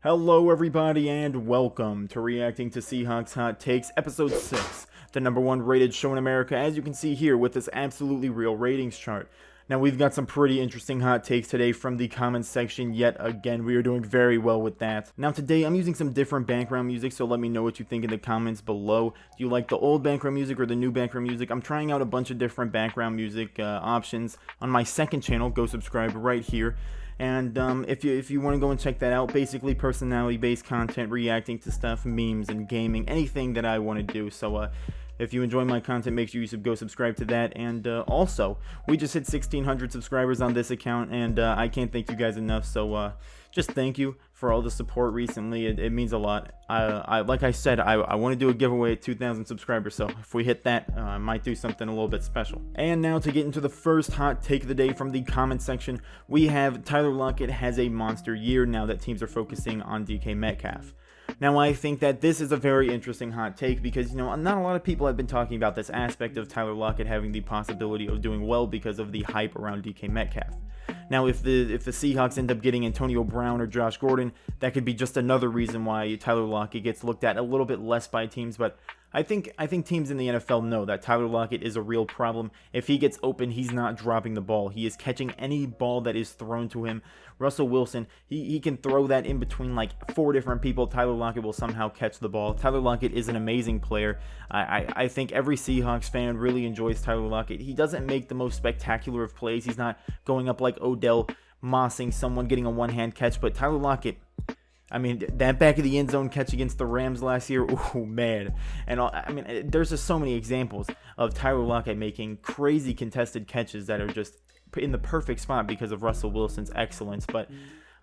Hello everybody and welcome to Reacting to Seahawks Hot Takes Episode 6, the #1 rated show in America, as you can see here with this absolutely real ratings chart. Now we've got some pretty interesting hot takes today from the comments section yet again. We are doing very well with that. Now today I'm using some different background music, so let me know what you think in the comments below. Do you like the old background music or the new background music? I'm trying out a bunch of different background music options on my second channel. Go subscribe right here. And if you want to go and check that out, basically personality-based content, reacting to stuff, memes, and gaming, anything that I want to do. So if you enjoy my content, make sure you go subscribe to that. And also, we just hit 1,600 subscribers on this account, and I can't thank you guys enough. So just thank you for all the support recently. It means a lot. Like I said, I want to do a giveaway at 2,000 subscribers, so if we hit that, I might do something a little bit special. And now to get into the first hot take of the day from the comment section, we have Tyler Lockett has a monster year now that teams are focusing on DK Metcalf. Now, I think that this is a very interesting hot take because, not a lot of people have been talking about this aspect of Tyler Lockett having the possibility of doing well because of the hype around DK Metcalf. Now, if the Seahawks end up getting Antonio Brown or Josh Gordon, that could be just another reason why Tyler Lockett gets looked at a little bit less by teams. But I think teams in the NFL know that Tyler Lockett is a real problem. If he gets open, he's not dropping the ball. He is catching any ball that is thrown to him. Russell Wilson, he can throw that in between like 4 different people. Tyler Lockett will somehow catch the ball. Tyler Lockett is an amazing player. I think every Seahawks fan really enjoys Tyler Lockett. He doesn't make the most spectacular of plays. He's not going up like Odell, mossing someone, getting a one-hand catch. But Tyler Lockett, I mean, that back of the end zone catch against the Rams last year, oh man. And I mean, there's just so many examples of Tyler Lockett making crazy contested catches that are just in the perfect spot because of Russell Wilson's excellence. But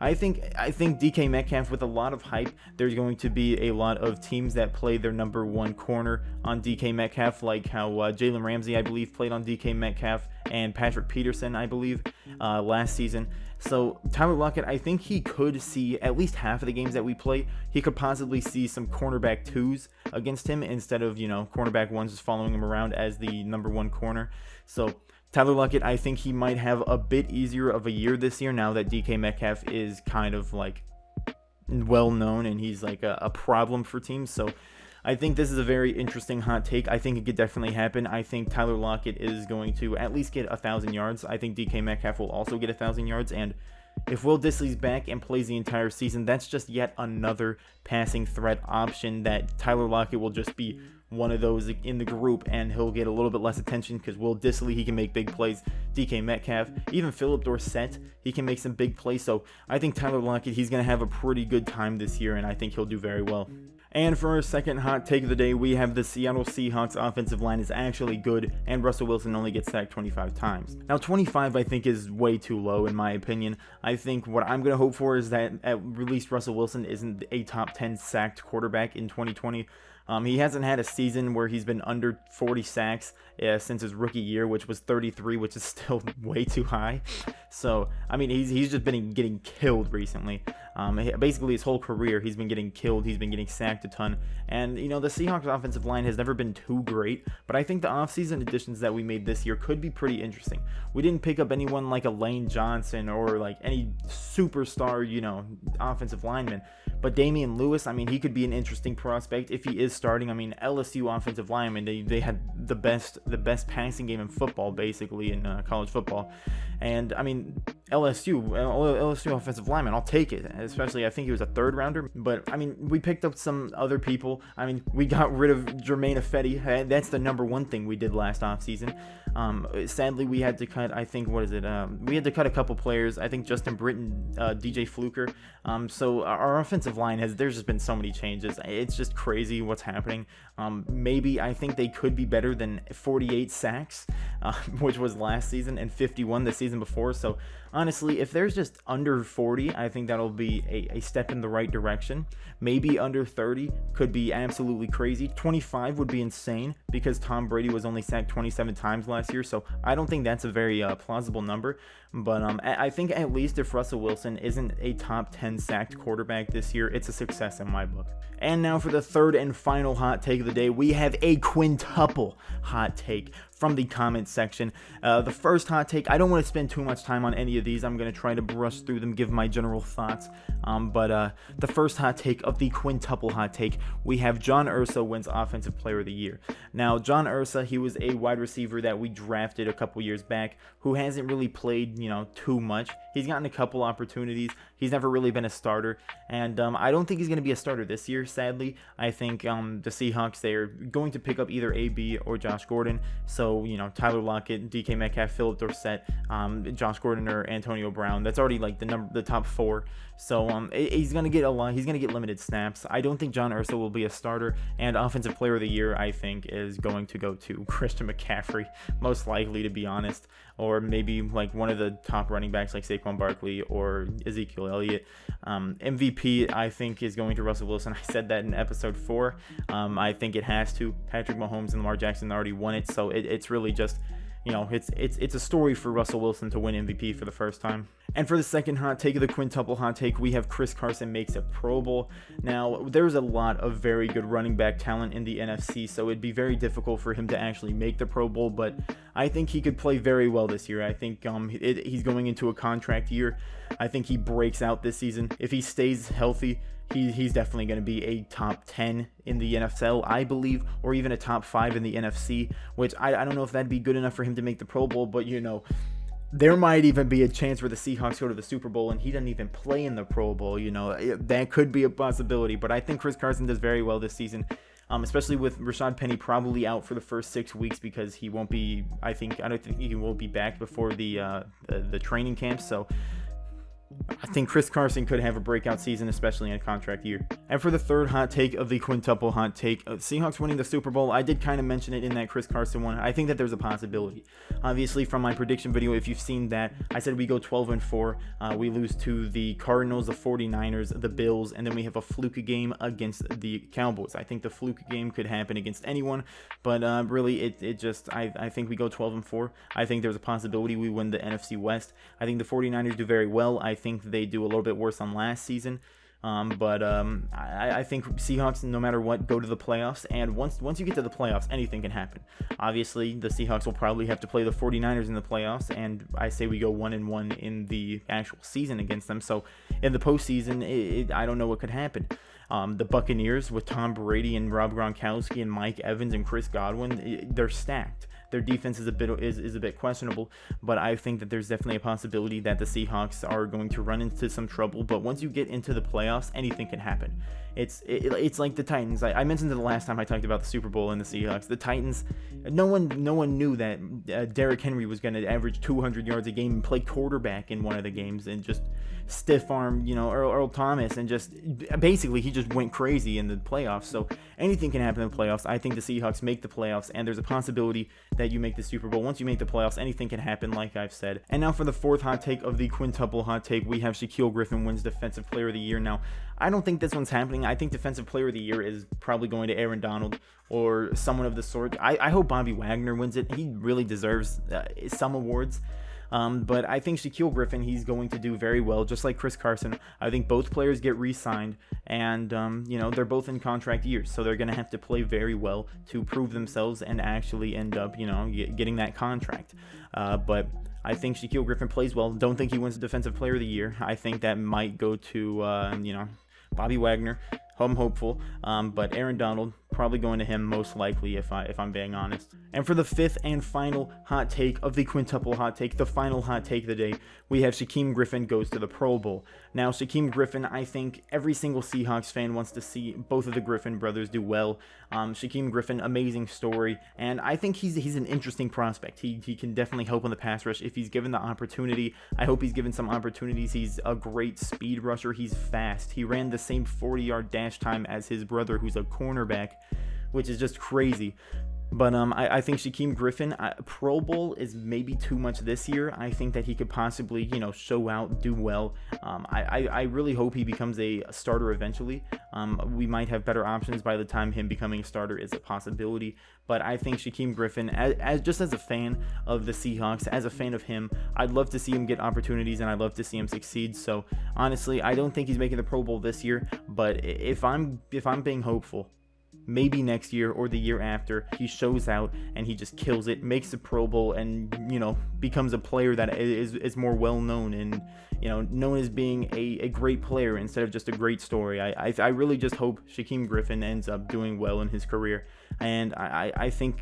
I think DK Metcalf, with a lot of hype, there's going to be a lot of teams that play their #1 corner on DK Metcalf, like how Jalen Ramsey, I believe, played on DK Metcalf, and Patrick Peterson, I believe, last season. So Tyler Lockett, I think he could see at least half of the games that we play. He could possibly see some cornerback 2s against him instead of, cornerback 1s just following him around as the #1 corner. So Tyler Lockett, I think he might have a bit easier of a year this year now that DK Metcalf is kind of like well known and he's like a problem for teams. So I think this is a very interesting hot take. I think it could definitely happen. I think Tyler Lockett is going to at least get 1,000 yards. I think DK Metcalf will also get 1,000 yards. And if Will Dissly's back and plays the entire season, that's just yet another passing threat option that Tyler Lockett will just be one of those in the group, and he'll get a little bit less attention because Will Dissly, he can make big plays. DK Metcalf, even Philip Dorsett, he can make some big plays. So I think Tyler Lockett, he's going to have a pretty good time this year, and I think he'll do very well. And for our second hot take of the day, we have the Seattle Seahawks offensive line is actually good, and Russell Wilson only gets sacked 25 times. Now, 25 I think is way too low in my opinion. I think what I'm going to hope for is that at least Russell Wilson isn't a top 10 sacked quarterback in 2020. He hasn't had a season where he's been under 40 sacks since his rookie year, which was 33, which is still way too high. So, I mean, he's just been getting killed recently. Basically, his whole career, he's been getting killed. He's been getting sacked a ton. And, the Seahawks offensive line has never been too great, but I think the offseason additions that we made this year could be pretty interesting. We didn't pick up anyone like a Lane Johnson or like any superstar, offensive lineman. But Damian Lewis, I mean, he could be an interesting prospect if he is starting. I mean, LSU offensive linemen, they had the best passing game in football, basically, in college football. And, I mean, LSU offensive lineman, I'll take it. Especially, I think he was a 3rd rounder. But, I mean, we picked up some other people. I mean, we got rid of Jermaine Ifedi. That's the #1 thing we did last offseason. Sadly, we had to cut, I think, we had to cut a couple players. I think Justin Britton, DJ Fluker. So our offensive line there's just been so many changes. It's just crazy what's happening. Maybe I think they could be better than 48 sacks, which was last season, and 51 the season before. So honestly, if there's just under 40, I think that'll be a step in the right direction. Maybe under 30 could be absolutely crazy. 25 would be insane because Tom Brady was only sacked 27 times last year. So I don't think that's a very plausible number. But I think at least if Russell Wilson isn't a top 10 sacked quarterback this year, it's a success in my book. And now for the third and final hot take of the day, we have a quintuple hot take from the comment section. The first hot take, I don't want to spend too much time on any of these. I'm going to try to brush through them, give my general thoughts. But the first hot take of the quintuple hot take, we have John Ursua wins Offensive Player of the Year. Now, John Ursua, he was a wide receiver that we drafted a couple years back who hasn't really played, too much. He's gotten a couple opportunities. He's never really been a starter, and I don't think he's going to be a starter this year, sadly. I think the Seahawks, they're going to pick up either AB or Josh Gordon. So, Tyler Lockett, DK Metcalf, Philip Dorsett, Josh Gordon, or Antonio Brown. That's already like the top 4. So he's going to get he's going to get limited snaps. I don't think John Ursua will be a starter, and Offensive Player of the Year, I think, is going to go to Christian McCaffrey, most likely, to be honest, or maybe like one of the top running backs like Saquon Barkley or Ezekiel Elliott. MVP, I think, is going to Russell Wilson. I said that in episode 4. I think it has to. Patrick Mahomes and Lamar Jackson already won it, so it's really just, it's a story for Russell Wilson to win MVP for the first time. And for the second hot take of the quintuple hot take, we have Chris Carson makes a Pro Bowl. Now, there's a lot of very good running back talent in the NFC, so it'd be very difficult for him to actually make the Pro Bowl, but I think he could play very well this year. I think he's going into a contract year. I think he breaks out this season. If he stays healthy, he's definitely going to be a top 10 in the NFL, I believe, or even a top 5 in the NFC, which I don't know if that'd be good enough for him to make the Pro Bowl, but there might even be a chance where the Seahawks go to the Super Bowl and he doesn't even play in the Pro Bowl. That could be a possibility, but I think Chris Carson does very well this season. Especially with Rashad Penny probably out for the first 6 weeks because he won't be, I don't think he will be back before the training camp. So I think Chris Carson could have a breakout season, especially in a contract year. And for the third hot take of the quintuple hot take, Seahawks winning the Super Bowl, I did kind of mention it in that Chris Carson one. I think that there's a possibility. Obviously, from my prediction video, if you've seen that, I said we go 12-4. We lose to the Cardinals, the 49ers, the Bills, and then we have a fluke game against the Cowboys. I think the fluke game could happen against anyone, but really, I think we go 12-4. I think there's a possibility we win the NFC West. I think the 49ers do very well. I think they do a little bit worse than last season. But I think Seahawks, no matter what, go to the playoffs. And once you get to the playoffs, anything can happen. Obviously, the Seahawks will probably have to play the 49ers in the playoffs. And I say we go 1-1 in the actual season against them. So in the postseason, I don't know what could happen. The Buccaneers with Tom Brady and Rob Gronkowski and Mike Evans and Chris Godwin, they're stacked. Their defense is a bit questionable, but I think that there's definitely a possibility that the Seahawks are going to run into some trouble. But once you get into the playoffs, anything can happen. It's like the Titans. I mentioned it the last time I talked about the Super Bowl and the Seahawks. The Titans, no one knew that Derrick Henry was going to average 200 yards a game and play quarterback in one of the games and just stiff arm, Earl Thomas, and just basically he just went crazy in the playoffs. So anything can happen in the playoffs. I think the Seahawks make the playoffs, and there's a possibility that you make the Super Bowl. Once you make the playoffs, anything can happen, like I've said. And now for the fourth hot take of the quintuple hot take, we have Shaquill Griffin wins Defensive Player of the Year. Now, I don't think this one's happening. I think Defensive Player of the Year is probably going to Aaron Donald or someone of the sort. I hope Bobby Wagner wins it. He really deserves some awards. But I think Shaquill Griffin, he's going to do very well, just like Chris Carson. I think both players get re-signed, and, they're both in contract years, so they're going to have to play very well to prove themselves and actually end up, getting that contract. But I think Shaquill Griffin plays well. Don't think he wins Defensive Player of the Year. I think that might go to, Bobby Wagner. I'm hopeful, but Aaron Donald probably going to him most likely if I'm being honest. And for the fifth and final hot take of the quintuple hot take, the final hot take of the day, we have Shaquem Griffin goes to the Pro Bowl. Now, Shaquem Griffin, I think every single Seahawks fan wants to see both of the Griffin brothers do well. Shaquem Griffin, amazing story, and I think he's an interesting prospect. He can definitely help in the pass rush if he's given the opportunity. I hope he's given some opportunities. He's a great speed rusher. He's fast. He ran the same 40-yard dash time as his brother, who's a cornerback, which is just crazy. But I think Shaquem Griffin, Pro Bowl is maybe too much this year. I think that he could possibly, show out, do well. I really hope he becomes a starter eventually. We might have better options by the time him becoming a starter is a possibility. But I think Shaquem Griffin, as a fan of the Seahawks, as a fan of him, I'd love to see him get opportunities and I'd love to see him succeed. So honestly, I don't think he's making the Pro Bowl this year. But if I'm being hopeful, maybe next year or the year after, he shows out and he just kills it, makes the Pro Bowl, and, you know, becomes a player that is more well known and, you know, known as being a great player instead of just a great story. I really just hope Shaquem Griffin ends up doing well in his career, and I think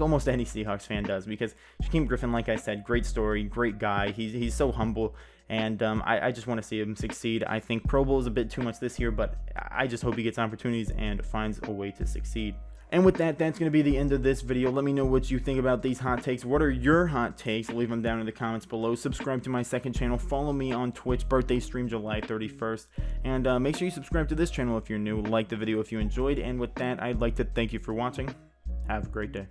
almost any Seahawks fan does, because Shaquem Griffin, like I said, great story, great guy. He's so humble, and I just want to see him succeed. I think Pro Bowl is a bit too much this year, but I just hope he gets opportunities and finds a way to succeed. And with that, that's going to be the end of this video. Let me know what you think about these hot takes. What are your hot takes? Leave them down in the comments below. Subscribe to my second channel. Follow me on Twitch. Birthday stream July 31st. And make sure you subscribe to this channel if you're new. Like the video if you enjoyed. And with that, I'd like to thank you for watching. Have a great day.